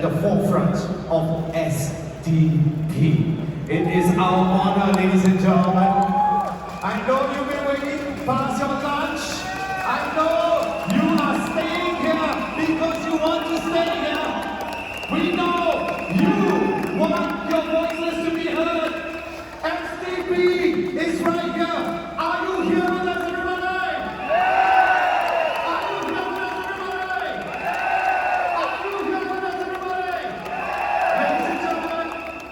the forefront of SDP. It is our honor, ladies and gentlemen. I know you've been waiting past your lunch. I know you are staying here because you want to stay here. We know you want your voices to be heard. SDP is right here. Are you here with us, everybody? Are you here with us, everybody? Are you here with us, everybody? Ladies and gentlemen,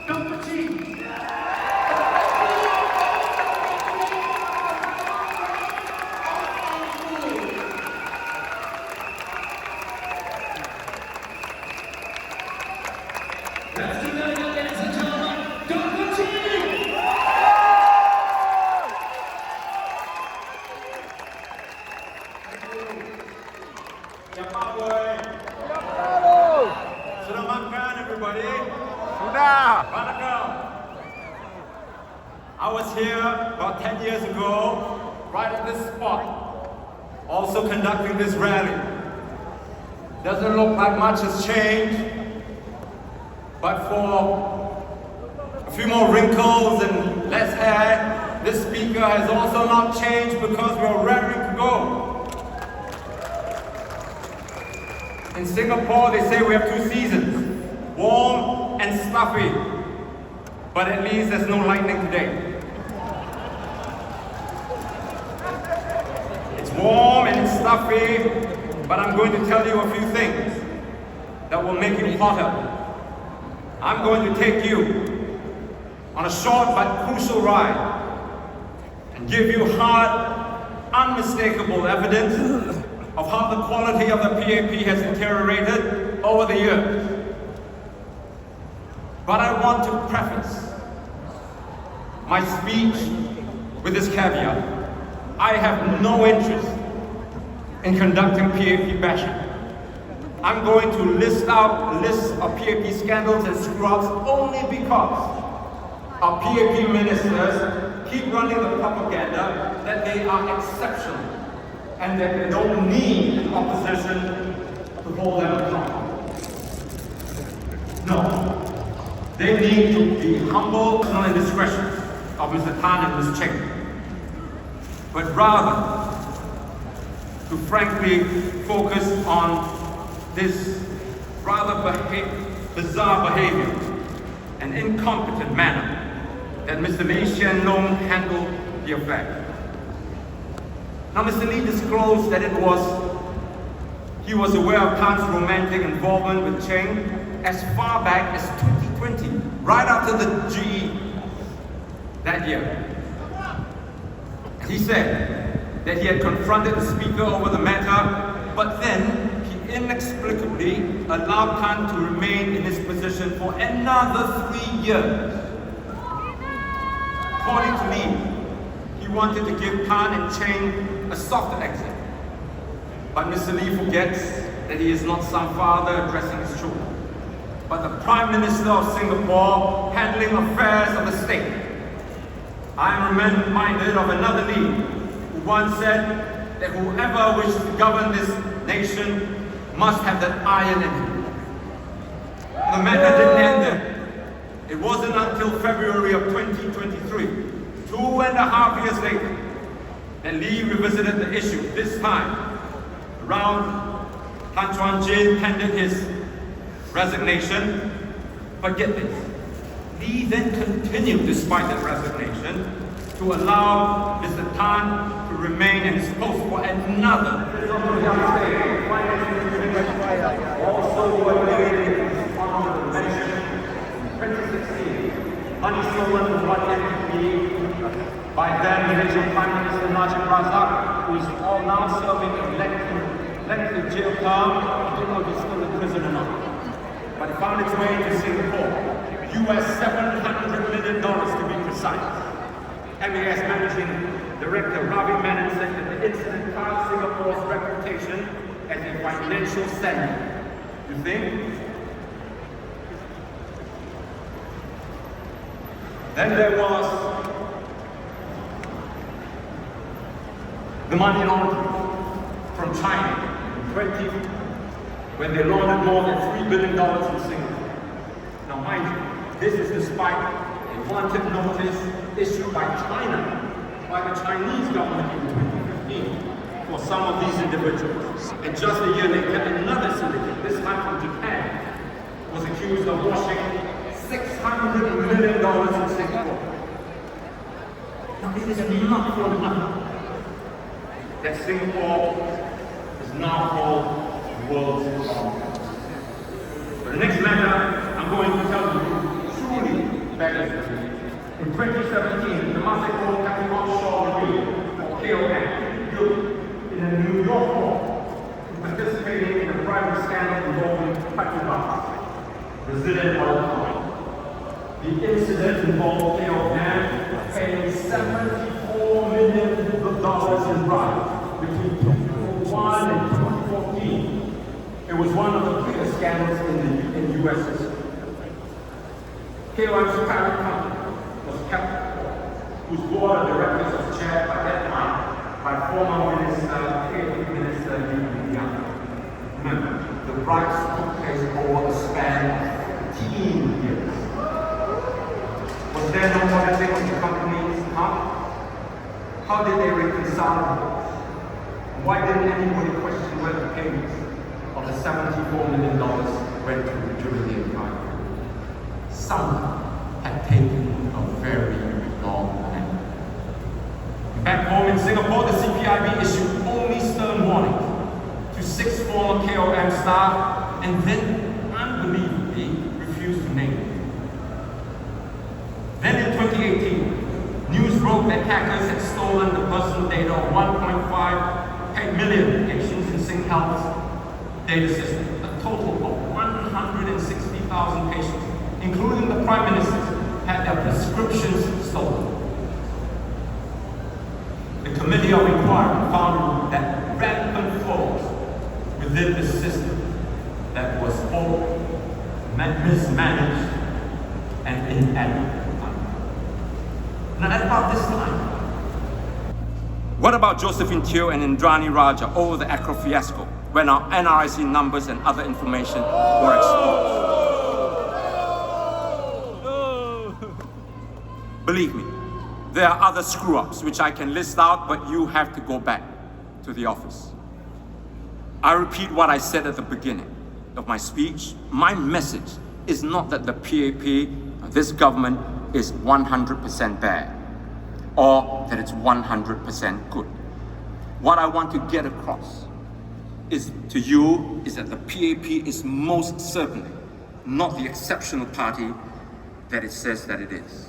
Dr. Chee. Let's do that again, ladies and gentlemen. Dr. Chee! Sudah makan, everybody? Sudah. Welcome. I was here about 10 years ago, right at this spot, also conducting this rally. Doesn't look like much has changed, but for a few more wrinkles and less hair, this speaker has also not changed because we're raring to go. In Singapore, they say we have two seasons, warm and stuffy, but at least there's no lightning today. It's warm and it's stuffy, but I'm going to tell you a few things that will make you hotter. I'm going to take you on a short but crucial ride and give you hard, unmistakable evidence of how the quality of the PAP has deteriorated over the years. But I want to preface my speech with this caveat. I have no interest in conducting PAP bashing. I'm going to list out lists of PAP scandals and screw-ups only because our PAP ministers keep running the propaganda that they are exceptional and that they don't need an opposition to hold them accountable. No, they need to be humble and discretion of Mr. Tan and Ms. Cheng, but rather to frankly focus on this rather bizarre behavior and incompetent manner that Mr. Lee Hsien Loong handled the affair. Now, Mr. Lee disclosed that he was aware of Tan's romantic involvement with Cheng as far back as 2020, right after the GE that year. He said that he had confronted the speaker over the matter, but then he inexplicably allowed Tan to remain in his position for another 3 years. According to Lee, he wanted to give Tan and Cheng a softer exit. But Mr. Lee forgets that he is not some father addressing his children, but the Prime Minister of Singapore handling affairs of the state. I am reminded of another Lee who once said that whoever wishes to govern this nation must have that iron in him. The matter didn't end there. It wasn't until February of 2023, 2.5 years later, that Lee revisited the issue. This time around, Tan Chuan Jin tendered his resignation. But get this, Lee then continued, despite that resignation, to allow Mr. Tan to remain in his post for another. Also, honorable mention, 2016, money stolen from one entity by then Malaysian Prime Minister Najib Razak, who is all now serving a lengthy jail term. I don't know if he's still in prison or not. But it found its way to Singapore, US $700 million to be precise. MAS Managing Director Ravi Menon said that the incident tarred Singapore's reputation as a financial center. You think? Then there was the money laundering from China in when they laundered more than $3 billion in Singapore. Now mind you, this is despite a wanted notice issued by China, by the Chinese government in 2015 for some of these individuals. And just a year later, another syndicate, this time from Japan, was accused of washing $600 million in Singapore. Now it is not for nothing that Singapore is now called the world's home. But the next matter I'm going to tell you truly beggars belief. In 2017, the Temasek Capital Offshore Review, or KOM, in a New York court, participating in a private scandal involving Petrobras, Brazilian oil company. The incident involved KOM paying $74 million in bribes between 2001 and 2014. It was one of the biggest scandals in U.S. history. KOM's parent company was Capital, whose board of directors was chaired by that time by former Minister Young. Remember, the bribes took place over a span of 15 years. Was there no auditing of the company's account? How did they reconcile them? Why didn't anybody question where the payments of the $74 million went to during the inquiry? Some had taken a very long time. Back home in Singapore, the CPIB issued only stern warnings to 6 former KOM staff and then unbelievably refused to name them. Then in 2018, news broke that hackers had stolen the personal data of 1.5 million patients in SingHealth's data system, a total of 160,000 patients, including the Prime Ministers, had their prescriptions stolen. The Committee of Inquiry found that rampant flaws within the system that was all mismanaged and inadequate. Now at about this time, what about Josephine Teo and Indrani Raja over the Accra fiasco when our NRIC numbers and other information were exposed? Believe me, there are other screw-ups which I can list out, but you have to go back to the office. I repeat what I said at the beginning of my speech. My message is not that the PAP, this government, is 100% bad or that it's 100% good. What I want to get across is to you is that the PAP is most certainly not the exceptional party that it says that it is.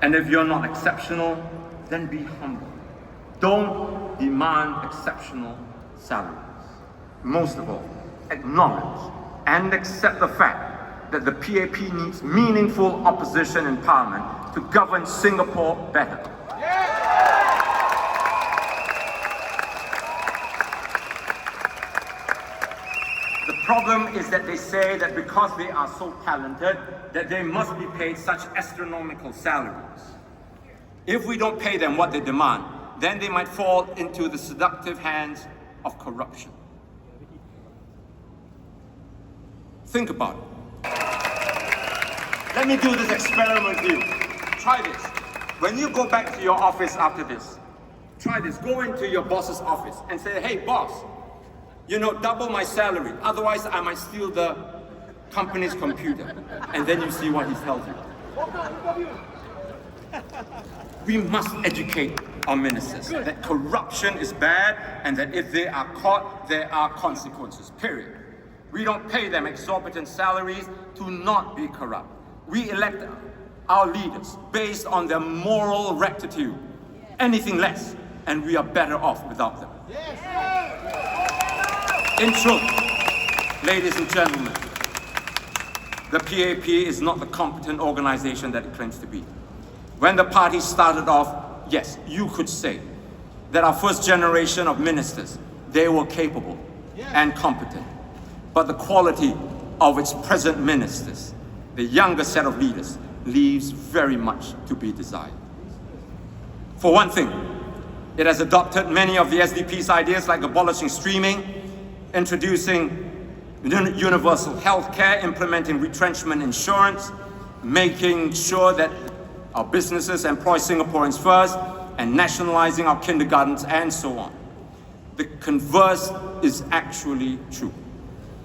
And if you're not exceptional, then be humble. Don't demand exceptional salaries. Most of all, acknowledge and accept the fact that the PAP needs meaningful opposition in Parliament to govern Singapore better. The problem is that they say that because they are so talented, that they must be paid such astronomical salaries. If we don't pay them what they demand, then they might fall into the seductive hands of corruption. Think about it. Let me do this experiment with you. Try this. When you go back to your office after this, try this. Go into your boss's office and say, hey boss, double my salary. Otherwise, I might steal the company's computer. And then you see what he tells you. We must educate our ministers that corruption is bad and that if they are caught, there are consequences, period. We don't pay them exorbitant salaries to not be corrupt. We elect our leaders based on their moral rectitude. Anything less, and we are better off without them. In truth, ladies and gentlemen, the PAP is not the competent organization that it claims to be. When the party started off, yes, you could say that our first generation of ministers, they were capable and competent. But the quality of its present ministers, the younger set of leaders, leaves very much to be desired. For one thing, it has adopted many of the SDP's ideas like abolishing streaming, introducing universal health care, implementing retrenchment insurance, making sure that our businesses employ Singaporeans first, and nationalizing our kindergartens, and so on. The converse is actually true.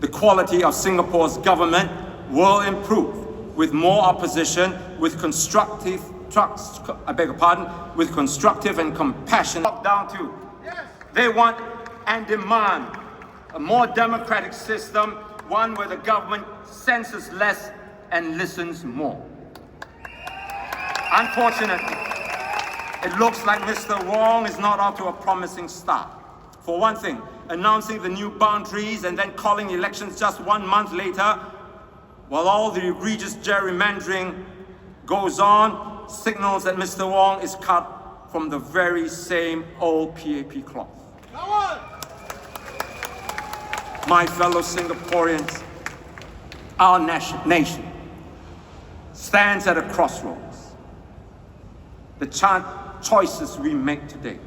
The quality of Singapore's government will improve with more opposition, with constructive and compassionate. Down to, they want and demand a more democratic system, one where the government censors less and listens more. Unfortunately, it looks like Mr. Wong is not off to a promising start. For one thing, announcing the new boundaries and then calling elections just 1 month later, while all the egregious gerrymandering goes on, signals that Mr. Wong is cut from the very same old PAP cloth. My fellow Singaporeans, our nation stands at a crossroads. The choices we make today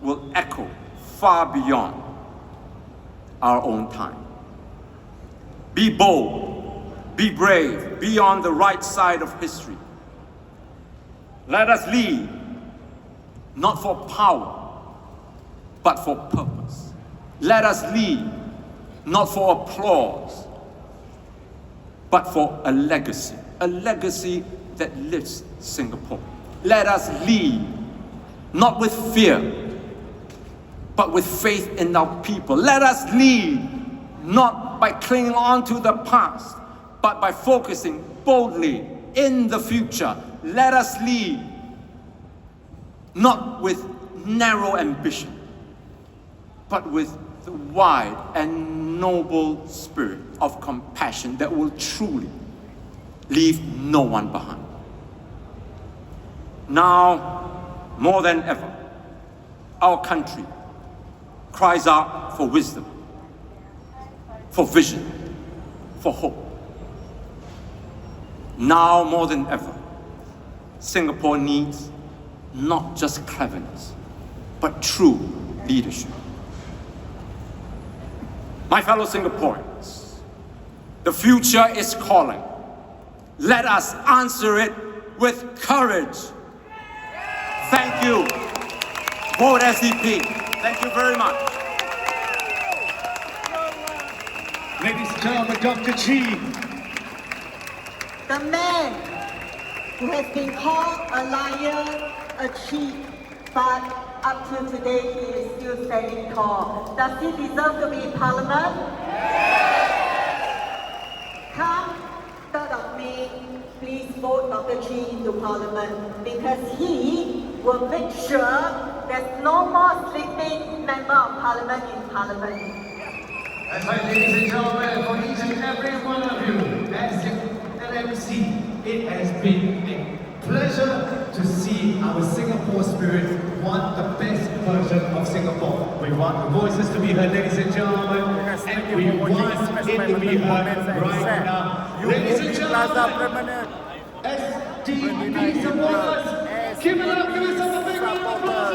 will echo far beyond our own time. Be bold, be brave, be on the right side of history. Let us lead, not for power, but for purpose. Let us lead, not for applause, but for a legacy that lifts Singapore. Let us lead, not with fear, but with faith in our people. Let us lead, not by clinging on to the past, but by focusing boldly in the future. Let us lead, not with narrow ambition, but with the wide and noble spirit of compassion that will truly leave no one behind. Now, more than ever, our country cries out for wisdom, for vision, for hope. Now more than ever, Singapore needs not just cleverness, but true leadership. My fellow Singaporeans, the future is calling. Let us answer it with courage. Thank you. Vote SDP. Thank you very much. Ladies and gentlemen, Dr. Chee. The man who has been called a liar, a cheat, but up to today he is still standing tall. Does he deserve to be in Parliament? Come 3rd of May, please vote Dr. Chee into Parliament because he will make sure there's no more sleeping member of Parliament in Parliament. That's right, ladies and gentlemen, for each and every one of you, as SMC, it has been a pleasure to see our Singapore spirit want the best version of Singapore. We want the voices to be heard, ladies and gentlemen, and we want it to be heard right now. Ladies and gentlemen, SDP supporters, give it up, give us a big round of applause.